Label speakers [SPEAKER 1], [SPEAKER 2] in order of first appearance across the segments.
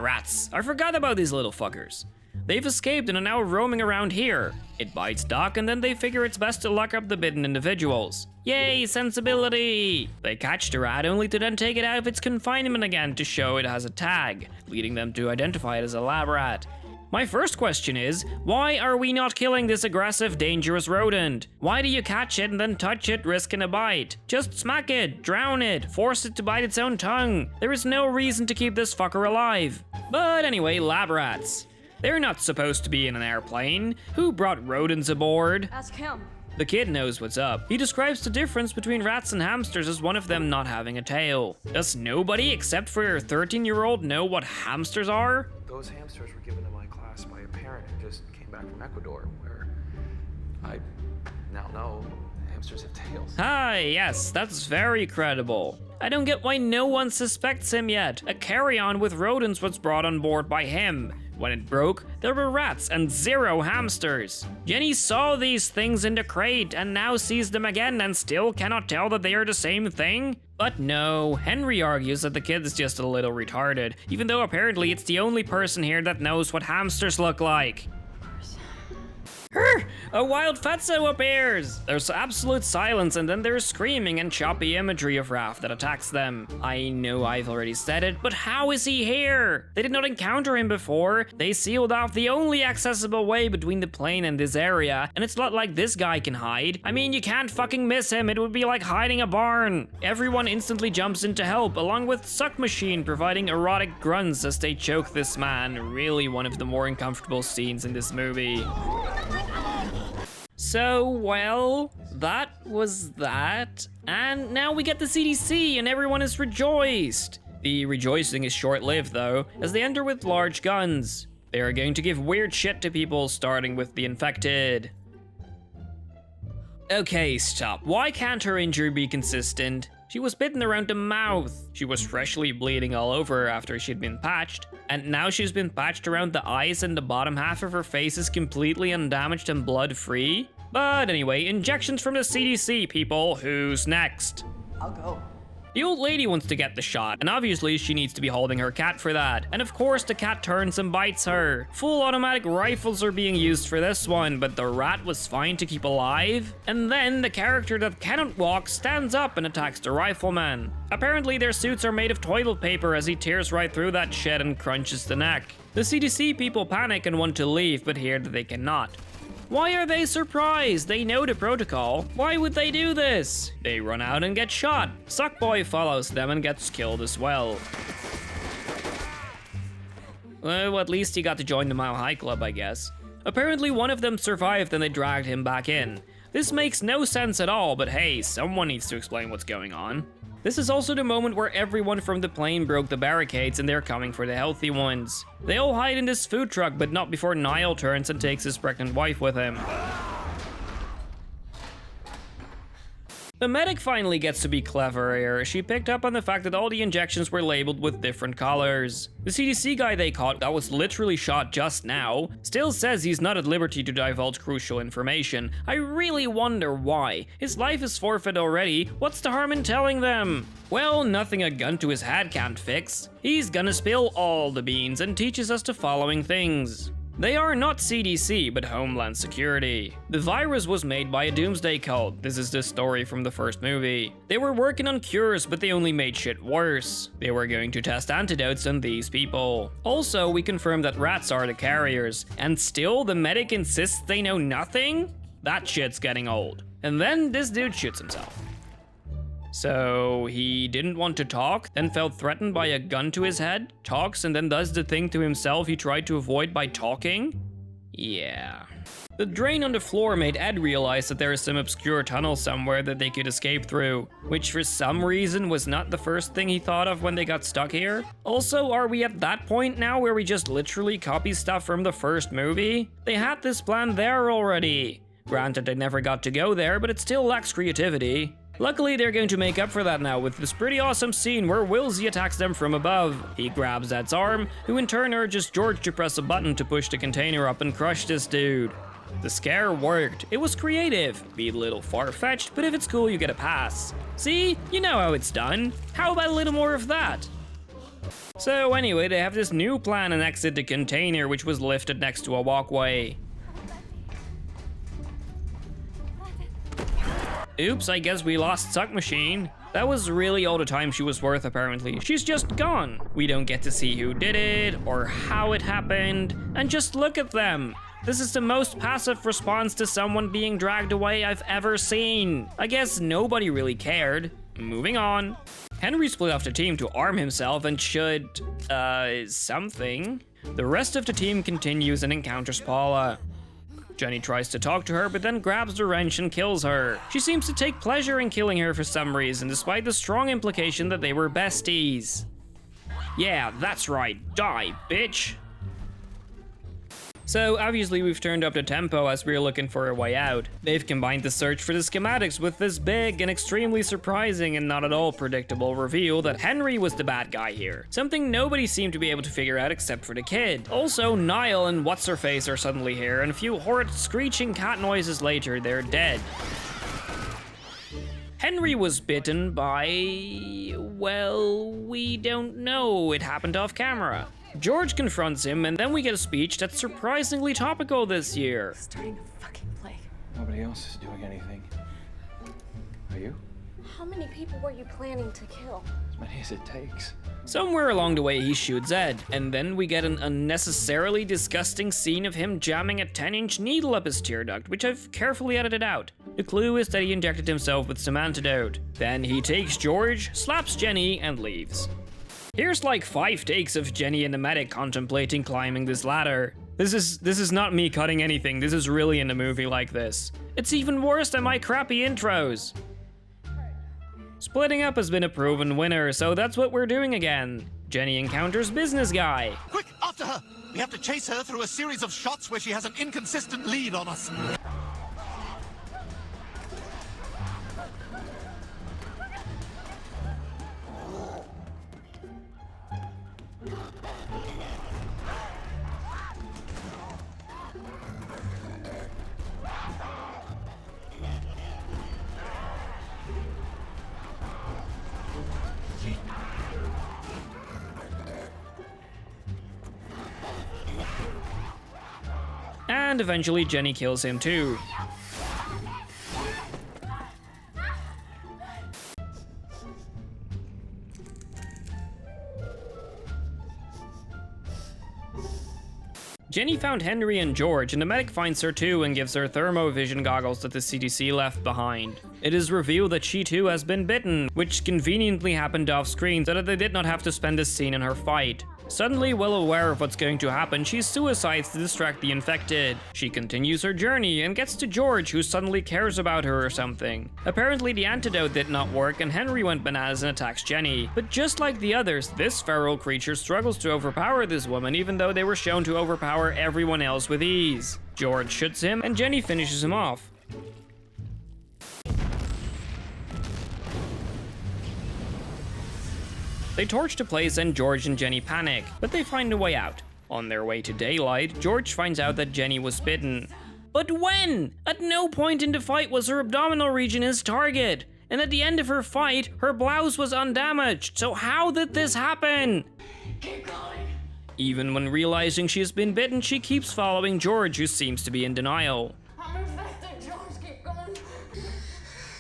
[SPEAKER 1] rats. I forgot about these little fuckers. They've escaped and are now roaming around here. It bites Doc and then they figure it's best to lock up the bitten individuals. Yay, sensibility! They catch the rat only to then take it out of its confinement again to show it has a tag, leading them to identify it as a lab rat. My first question is, why are we not killing this aggressive, dangerous rodent? Why do you catch it and then touch it, risking a bite? Just smack it, drown it, force it to bite its own tongue. There is no reason to keep this fucker alive. But anyway, lab rats. They're not supposed to be in an airplane. Who brought rodents aboard?
[SPEAKER 2] Ask him.
[SPEAKER 1] The kid knows what's up. He describes the difference between rats and hamsters as one of them not having a tail. Does nobody except for your 13-year-old know what hamsters are?
[SPEAKER 3] Those hamsters were given to my class by a parent who just came back from Ecuador, where I now know hamsters have tails.
[SPEAKER 1] Hi, yes, that's very credible. I don't get why no one suspects him yet. A carry-on with rodents was brought on board by him. When it broke, there were rats and 0 hamsters. Jenny saw these things in the crate and now sees them again and still cannot tell that they are the same thing? But no, Henry argues that the kid is just a little retarded, even though apparently it's the only person here that knows what hamsters look like. A wild fatso appears! There's absolute silence and then there's screaming and choppy imagery of Raph that attacks them. I know I've already said it, but how is he here? They did not encounter him before. They sealed off the only accessible way between the plane and this area, and it's not like this guy can hide. I mean, you can't fucking miss him. It would be like hiding a barn. Everyone instantly jumps in to help, along with Suck Machine providing erotic grunts as they choke this man. Really one of the more uncomfortable scenes in this movie. So, well, that was that. And now we get the CDC and everyone is rejoiced. The rejoicing is short-lived though, as they enter with large guns. They are going to give weird shit to people, starting with the infected. Okay, stop. Why can't her injury be consistent? She was bitten around the mouth. She was freshly bleeding all over after she'd been patched. And now she's been patched around the eyes and the bottom half of her face is completely undamaged and blood-free. But anyway, injections from the CDC, people. Who's next?
[SPEAKER 2] I'll go.
[SPEAKER 1] The old lady wants to get the shot, and obviously she needs to be holding her cat for that. And of course the cat turns and bites her. Full automatic rifles are being used for this one, but the rat was fine to keep alive. And then the character that cannot walk stands up and attacks the rifleman. Apparently their suits are made of toilet paper as he tears right through that shit and crunches the neck. The CDC people panic and want to leave, but hear that they cannot. Why are they surprised? They know the protocol. Why would they do this? They run out and get shot. Suckboy follows them and gets killed as well. Well, at least he got to join the Mile High Club, I guess. Apparently one of them survived and they dragged him back in. This makes no sense at all, but hey, someone needs to explain what's going on. This is also the moment where everyone from the plane broke the barricades and they're coming for the healthy ones. They all hide in this food truck, but not before Niall turns and takes his pregnant wife with him. The medic finally gets to be clever here. She picked up on the fact that all the injections were labeled with different colors. The CDC guy they caught, that was literally shot just now, still says he's not at liberty to divulge crucial information. I really wonder why. His life is forfeit already. What's the harm in telling them? Well, nothing a gun to his head can't fix. He's gonna spill all the beans and teaches us the following things. They are not CDC, but Homeland Security. The virus was made by a doomsday cult. This is the story from the first movie. They were working on cures, but they only made shit worse. They were going to test antidotes on these people. Also, we confirmed that rats are the carriers, and still the medic insists they know nothing? That shit's getting old. And then this dude shoots himself. So he didn't want to talk, then felt threatened by a gun to his head, talks and then does the thing to himself he tried to avoid by talking? Yeah. The drain on the floor made Ed realize that there is some obscure tunnel somewhere that they could escape through, which for some reason was not the first thing he thought of when they got stuck here. Also, are we at that point now where we just literally copy stuff from the first movie? They had this plan there already. Granted, they never got to go there, but it still lacks creativity. Luckily, they're going to make up for that now with this pretty awesome scene where Wilsey attacks them from above. He grabs Ed's arm, who in turn urges George to press a button to push the container up and crush this dude. The scare worked. It was creative. Be a little far-fetched, but if it's cool, you get a pass. See? You know how it's done. How about a little more of that? So anyway, they have this new plan and exit the container, which was lifted next to a walkway. Oops, I guess we lost Suck Machine. That was really all the time she was worth, apparently. She's just gone. We don't get to see who did it, or how it happened, and just look at them. This is the most passive response to someone being dragged away I've ever seen. I guess nobody really cared. Moving on. Henry split off the team to arm himself and should, something. The rest of the team continues and encounters Paula. Jenny tries to talk to her, but then grabs the wrench and kills her. She seems to take pleasure in killing her for some reason, despite the strong implication that they were besties. Yeah, that's right. Die, bitch. So obviously we've turned up the tempo as we're looking for a way out. They've combined the search for the schematics with this big and extremely surprising and not at all predictable reveal that Henry was the bad guy here. Something nobody seemed to be able to figure out except for the kid. Also, Niall and What's-Her-Face are suddenly here, and a few horrid screeching cat noises later, they're dead. Henry was bitten by... well, we don't know. It happened off camera. George confronts him, and then we get a speech that's surprisingly topical this year.
[SPEAKER 2] Starting a fucking plague.
[SPEAKER 4] Nobody else is doing anything. Are you?
[SPEAKER 2] How many people were you planning to kill?
[SPEAKER 4] As many as it takes.
[SPEAKER 1] Somewhere along the way he shoots Ed, and then we get an unnecessarily disgusting scene of him jamming a 10-inch needle up his tear duct, which I've carefully edited out. The clue is that he injected himself with some antidote. Then he takes George, slaps Jenny, and leaves. Here's like 5 takes of Jenny and the medic contemplating climbing this ladder. This is not me cutting anything, this is really in a movie like this. It's even worse than my crappy intros. Splitting up has been a proven winner, so that's what we're doing again. Jenny encounters Business Guy.
[SPEAKER 5] Quick, after her! We have to chase her through a series of shots where she has an inconsistent lead on us.
[SPEAKER 1] And eventually Jenny kills him too. Jenny found Henry and George, and the medic finds her too and gives her thermovision goggles that the CDC left behind. It is revealed that she too has been bitten, which conveniently happened off screen so that they did not have to spend a scene in her fight. Suddenly well aware of what's going to happen, she suicides to distract the infected. She continues her journey and gets to George, who suddenly cares about her or something. Apparently the antidote did not work and Henry went bananas and attacks Jenny. But just like the others, this feral creature struggles to overpower this woman even though they were shown to overpower everyone else with ease. George shoots him and Jenny finishes him off. They torch the place and George and Jenny panic, but they find a way out. On their way to daylight, George finds out that Jenny was bitten. But when? At no point in the fight was her abdominal region his target. And at the end of her fight, her blouse was undamaged. So how did this happen?
[SPEAKER 2] Keep going.
[SPEAKER 1] Even when realizing she's been bitten, she keeps following George, who seems to be in denial.
[SPEAKER 2] I'm infected, George. Keep going.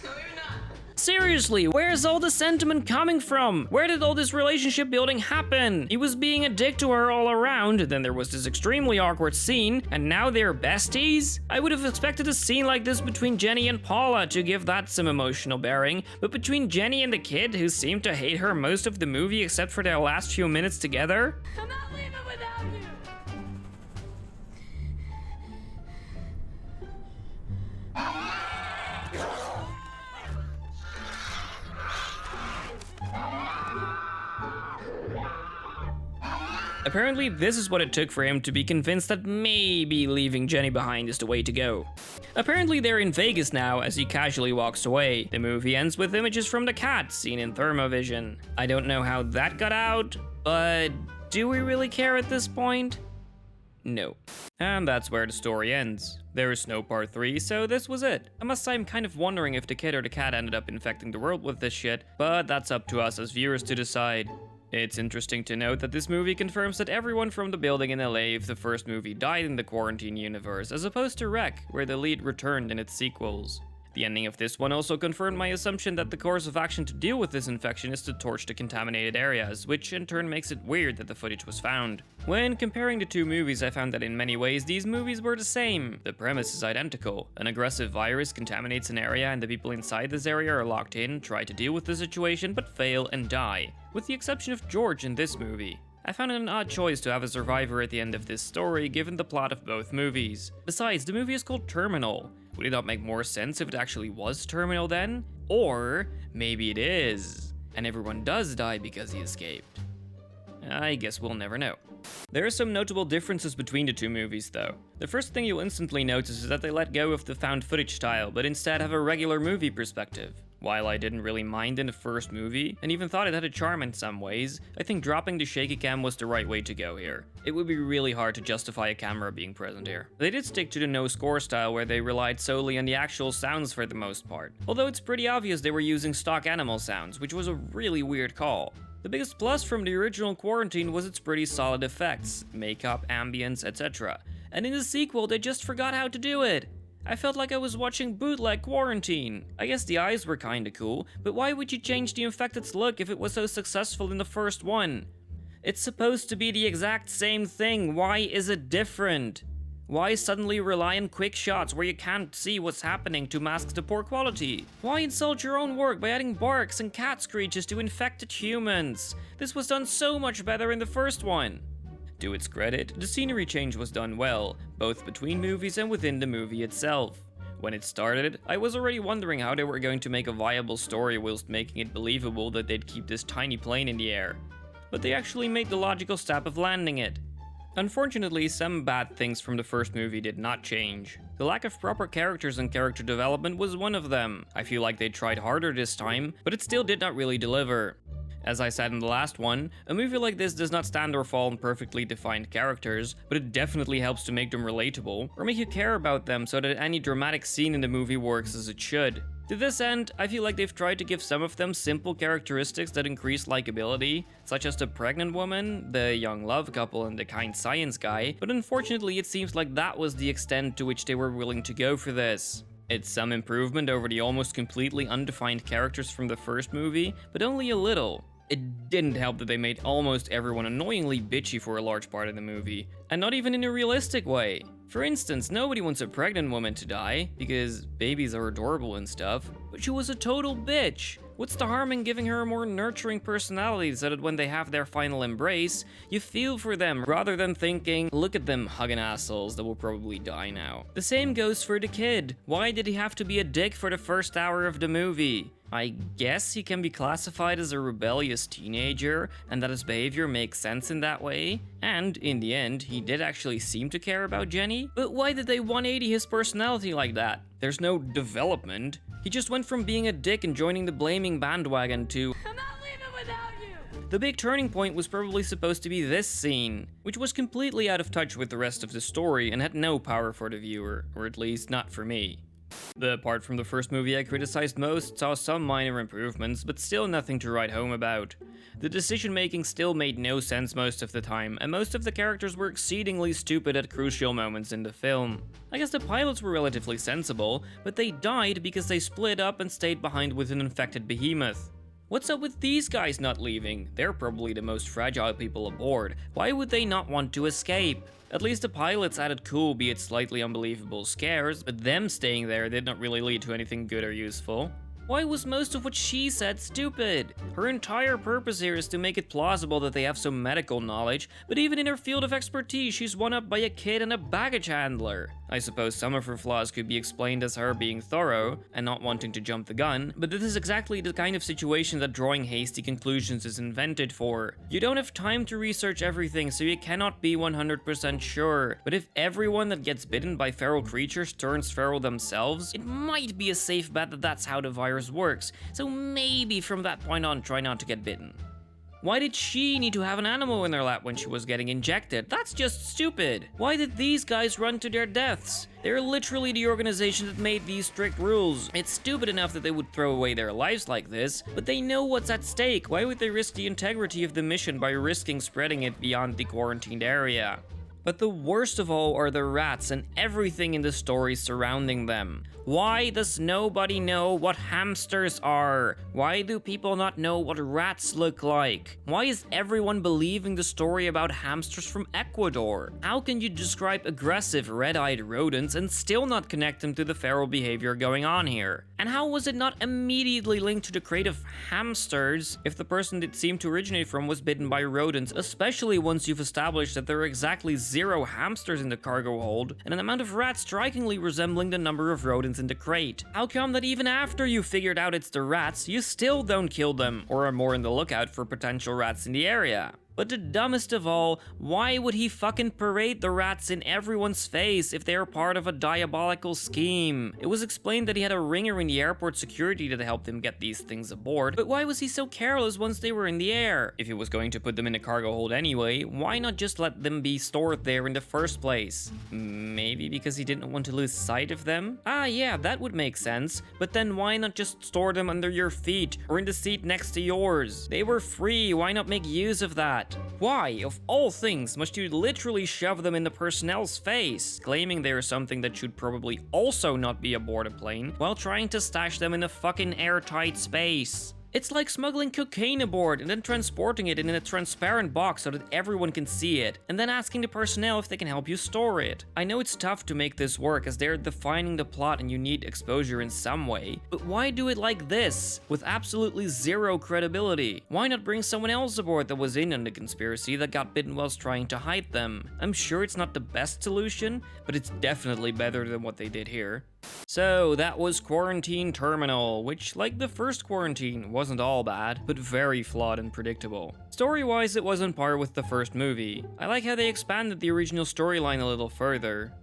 [SPEAKER 2] No, you're not.
[SPEAKER 1] Seriously, where's all the sentiment coming from? Where did all this relationship building happen? He was being a dick to her all around, then there was this extremely awkward scene, and now they're besties? I would have expected a scene like this between Jenny and Paula to give that some emotional bearing, but between Jenny and the kid, who seemed to hate her most of the movie except for their last few minutes together?
[SPEAKER 2] I'm not leaving without you.
[SPEAKER 1] Apparently, this is what it took for him to be convinced that maybe leaving Jenny behind is the way to go. Apparently, they're in Vegas now as he casually walks away. The movie ends with images from the cat seen in thermovision. I don't know how that got out, but do we really care at this point? No. And that's where the story ends. There is no part 3, so this was it. I must say I'm kind of wondering if the kid or the cat ended up infecting the world with this shit, but that's up to us as viewers to decide. It's interesting to note that this movie confirms that everyone from the building in LA of the first movie died in the quarantine universe, as opposed to Wreck, where the lead returned in its sequels. The ending of this one also confirmed my assumption that the course of action to deal with this infection is to torch the contaminated areas, which in turn makes it weird that the footage was found. When comparing the two movies, I found that in many ways these movies were the same. The premise is identical. An aggressive virus contaminates an area and the people inside this area are locked in, try to deal with the situation, but fail and die. With the exception of George in this movie. I found it an odd choice to have a survivor at the end of this story, given the plot of both movies. Besides, the movie is called Terminal. Would it not make more sense if it actually was Terminal then? Or maybe it is, and everyone does die because he escaped. I guess we'll never know. There are some notable differences between the two movies though. The first thing you'll instantly notice is that they let go of the found footage style, but instead have a regular movie perspective. While I didn't really mind in the first movie, and even thought it had a charm in some ways, I think dropping the shaky cam was the right way to go here. It would be really hard to justify a camera being present here. They did stick to the no score style where they relied solely on the actual sounds for the most part, although it's pretty obvious they were using stock animal sounds, which was a really weird call. The biggest plus from the original Quarantine was its pretty solid effects, makeup, ambience, etc. And in the sequel, they just forgot how to do it. I felt like I was watching bootleg Quarantine. I guess the eyes were kinda cool, but why would you change the infected's look if it was so successful in the first one? It's supposed to be the exact same thing, why is it different? Why suddenly rely on quick shots where you can't see what's happening to mask the poor quality? Why insult your own work by adding barks and cat screeches to infected humans? This was done so much better in the first one. To its credit, the scenery change was done well, both between movies and within the movie itself. When it started, I was already wondering how they were going to make a viable story whilst making it believable that they'd keep this tiny plane in the air. But they actually made the logical step of landing it. Unfortunately, some bad things from the first movie did not change. The lack of proper characters and character development was one of them. I feel like they tried harder this time, but it still did not really deliver. As I said in the last one, a movie like this does not stand or fall on perfectly defined characters, but it definitely helps to make them relatable, or make you care about them so that any dramatic scene in the movie works as it should. To this end, I feel like they've tried to give some of them simple characteristics that increase likability, such as the pregnant woman, the young love couple, and the kind science guy, but unfortunately it seems like that was the extent to which they were willing to go for this. It's some improvement over the almost completely undefined characters from the first movie, but only a little. It didn't help that they made almost everyone annoyingly bitchy for a large part of the movie, and not even in a realistic way. For instance, nobody wants a pregnant woman to die, because babies are adorable and stuff, but she was a total bitch. What's the harm in giving her a more nurturing personality so that when they have their final embrace, you feel for them rather than thinking, look at them hugging assholes that will probably die now. The same goes for the kid. Why did he have to be a dick for the first hour of the movie? I guess he can be classified as a rebellious teenager, and that his behavior makes sense in that way. And, in the end, he did actually seem to care about Jenny. But why did they 180 his personality like that? There's no development. He just went from being a dick and joining the blaming bandwagon to,
[SPEAKER 2] I'm not leaving without you!
[SPEAKER 1] the big turning point was probably supposed to be this scene, which was completely out of touch with the rest of the story and had no power for the viewer, or at least not for me. The part from the first movie I criticized most saw some minor improvements, but still nothing to write home about. The decision making still made no sense most of the time, and most of the characters were exceedingly stupid at crucial moments in the film. I guess the pilots were relatively sensible, but they died because they split up and stayed behind with an infected behemoth. What's up with these guys not leaving? They're probably the most fragile people aboard. Why would they not want to escape? At least the pilots added cool, be it slightly unbelievable scares, but them staying there did not really lead to anything good or useful. Why was most of what she said stupid? Her entire purpose here is to make it plausible that they have some medical knowledge, but even in her field of expertise, she's one up by a kid and a baggage handler. I suppose some of her flaws could be explained as her being thorough and not wanting to jump the gun, but this is exactly the kind of situation that drawing hasty conclusions is invented for. You don't have time to research everything, so you cannot be 100% sure. But if everyone that gets bitten by feral creatures turns feral themselves, it might be a safe bet that that's how the virus works, so maybe from that point on try not to get bitten. Why did she need to have an animal in her lap when she was getting injected? That's just stupid. Why did these guys run to their deaths? They're literally the organization that made these strict rules. It's stupid enough that they would throw away their lives like this, but they know what's at stake. Why would they risk the integrity of the mission by risking spreading it beyond the quarantined area? But the worst of all are the rats and everything in the story surrounding them. Why does nobody know what hamsters are? Why do people not know what rats look like? Why is everyone believing the story about hamsters from Ecuador? How can you describe aggressive red-eyed rodents and still not connect them to the feral behavior going on here? And how was it not immediately linked to the crate of hamsters if the person it seemed to originate from was bitten by rodents, especially once you've established that there are exactly 0 hamsters in the cargo hold and an amount of rats strikingly resembling the number of rodents in the crate? How come that even after you figured out it's the rats, you still don't kill them or are more on the lookout for potential rats in the area? But the dumbest of all, why would he fucking parade the rats in everyone's face if they are part of a diabolical scheme? It was explained that he had a ringer in the airport security that helped him get these things aboard, but why was he so careless once they were in the air? If he was going to put them in a cargo hold anyway, why not just let them be stored there in the first place? Maybe because he didn't want to lose sight of them? Ah yeah, that would make sense, but then why not just store them under your feet or in the seat next to yours? They were free, why not make use of that? Why, of all things, must you literally shove them in the personnel's face, claiming they are something that should probably also not be aboard a plane, while trying to stash them in a fucking airtight space? It's like smuggling cocaine aboard and then transporting it in a transparent box so that everyone can see it, and then asking the personnel if they can help you store it. I know it's tough to make this work as they're defining the plot and you need exposure in some way, but why do it like this, with absolutely 0 credibility? Why not bring someone else aboard that was in on the conspiracy that got bitten whilst trying to hide them? I'm sure it's not the best solution, but it's definitely better than what they did here. So that was Quarantine Terminal, which, like the first Quarantine, wasn't all bad, but very flawed and predictable. Story-wise, it was on par with the first movie. I like how they expanded the original storyline a little further.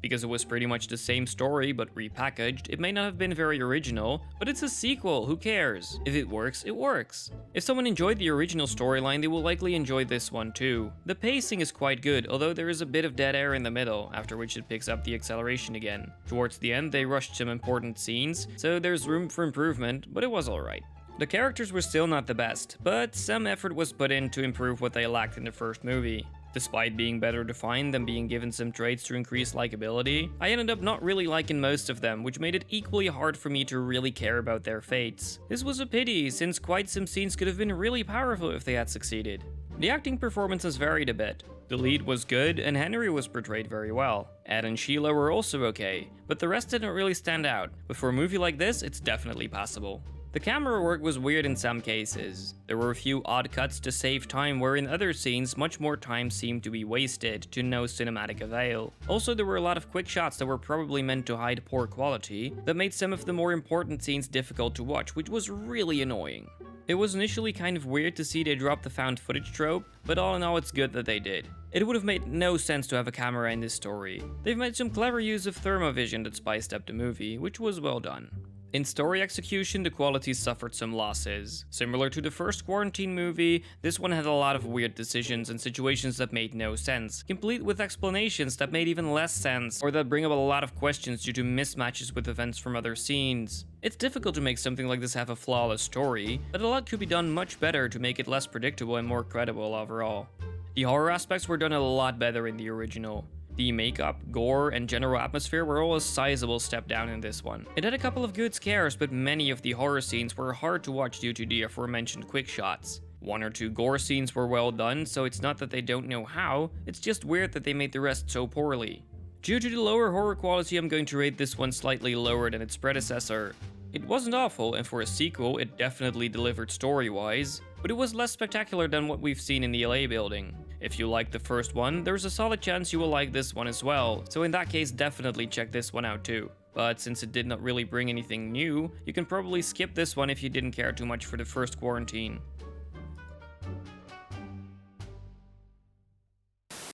[SPEAKER 1] Because it was pretty much the same story but repackaged, it may not have been very original, but it's a sequel, who cares? If it works, it works. If someone enjoyed the original storyline, they will likely enjoy this one too. The pacing is quite good, although there is a bit of dead air in the middle, after which it picks up the acceleration again. Towards the end, they rushed some important scenes, so there's room for improvement, but it was alright. The characters were still not the best, but some effort was put in to improve what they lacked in the first movie. Despite being better defined and being given some traits to increase likability, I ended up not really liking most of them, which made it equally hard for me to really care about their fates. This was a pity, since quite some scenes could have been really powerful if they had succeeded. The acting performances varied a bit. The lead was good, and Henry was portrayed very well. Ed and Sheila were also okay, but the rest didn't really stand out, but for a movie like this, it's definitely passable. The camera work was weird in some cases. There were a few odd cuts to save time, where in other scenes much more time seemed to be wasted, to no cinematic avail. Also, there were a lot of quick shots that were probably meant to hide poor quality, that made some of the more important scenes difficult to watch, which was really annoying. It was initially kind of weird to see they drop the found footage trope, but all in all it's good that they did. It would have made no sense to have a camera in this story. They've made some clever use of thermovision that spiced up the movie, which was well done. In story execution, the quality suffered some losses. Similar to the first Quarantine movie, this one had a lot of weird decisions and situations that made no sense, complete with explanations that made even less sense, or that bring up a lot of questions due to mismatches with events from other scenes. It's difficult to make something like this have a flawless story, but a lot could be done much better to make it less predictable and more credible overall. The horror aspects were done a lot better in the original. The makeup, gore, and general atmosphere were all a sizable step down in this one. It had a couple of good scares, but many of the horror scenes were hard to watch due to the aforementioned quick shots. 1 or 2 gore scenes were well done, so it's not that they don't know how, it's just weird that they made the rest so poorly. Due to the lower horror quality, I'm going to rate this one slightly lower than its predecessor. It wasn't awful, and for a sequel, it definitely delivered story-wise, but it was less spectacular than what we've seen in the LA building. If you liked the first one, there's a solid chance you will like this one as well, so in that case definitely check this one out too. But since it did not really bring anything new, you can probably skip this one if you didn't care too much for the first Quarantine.